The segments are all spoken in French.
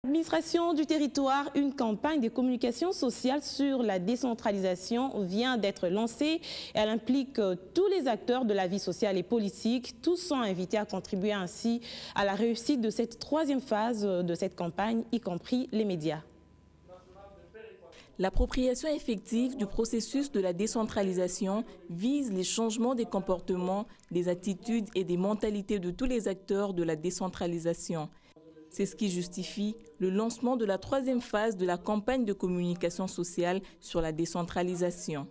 L'administration du territoire, une campagne de communication sociale sur la décentralisation vient d'être lancée. Elle implique tous les acteurs de la vie sociale et politique. Tous sont invités à contribuer ainsi à la réussite de cette troisième phase de cette campagne, y compris les médias. L'appropriation effective du processus de la décentralisation vise les changements des comportements, des attitudes et des mentalités de tous les acteurs de la décentralisation. C'est ce qui justifie le lancement de la troisième phase de la campagne de communication sociale sur la décentralisation.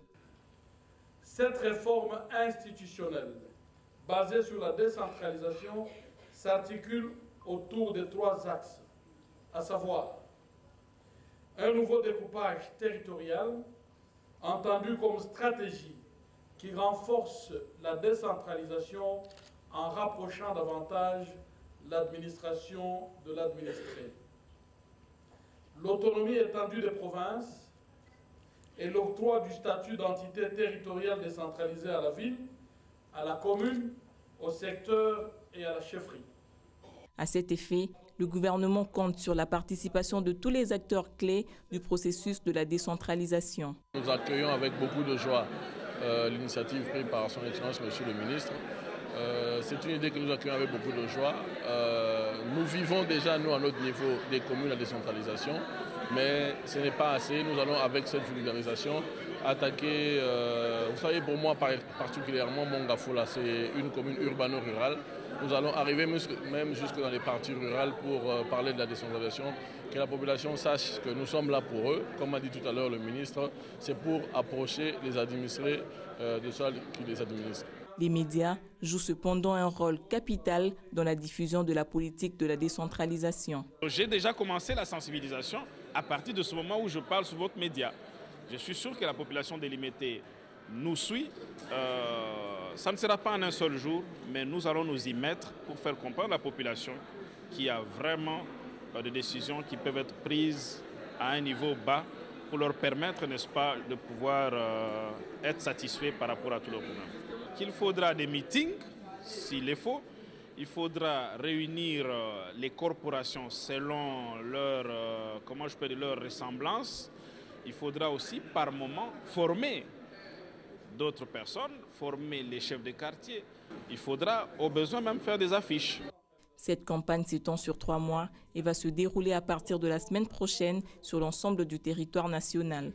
Cette réforme institutionnelle basée sur la décentralisation s'articule autour de trois axes, à savoir un nouveau découpage territorial entendu comme stratégie qui renforce la décentralisation en rapprochant davantage l'administration de l'administré. L'autonomie étendue des provinces et l'octroi du statut d'entité territoriale décentralisée à la ville, à la commune, au secteur et à la chefferie. À cet effet, le gouvernement compte sur la participation de tous les acteurs clés du processus de la décentralisation. Nous accueillons avec beaucoup de joie l'initiative prise par son Excellence, Monsieur le Ministre. C'est une idée que nous accueillons avec beaucoup de joie. Nous vivons déjà, nous, à notre niveau, des communes à décentralisation, mais ce n'est pas assez. Nous allons, avec cette vulgarisation, attaquer... vous savez, pour moi, particulièrement, Mongafola, c'est une commune urbano-rurale. Nous allons arriver même jusque dans les parties rurales pour parler de la décentralisation, que la population sache que nous sommes là pour eux. Comme a dit tout à l'heure le ministre, c'est pour approcher les administrés de ceux qui les administrent. Les médias jouent cependant un rôle capital dans la diffusion de la politique de la décentralisation. J'ai déjà commencé la sensibilisation à partir de ce moment où je parle sur votre média. Je suis sûr que la population délimitée nous suit. Ça ne sera pas en un seul jour, mais nous allons nous y mettre pour faire comprendre à la population qu'il y a vraiment des décisions qui peuvent être prises à un niveau bas pour leur permettre, n'est-ce pas, de pouvoir être satisfaits par rapport à tous leurs problèmes. Qu'il faudra des meetings, s'il est faut. Il faudra réunir les corporations selon leur, leur ressemblance. Il faudra aussi, par moment, former d'autres personnes, former les chefs de quartier. Il faudra, au besoin, même faire des affiches. Cette campagne s'étend sur 3 mois et va se dérouler à partir de la semaine prochaine sur l'ensemble du territoire national.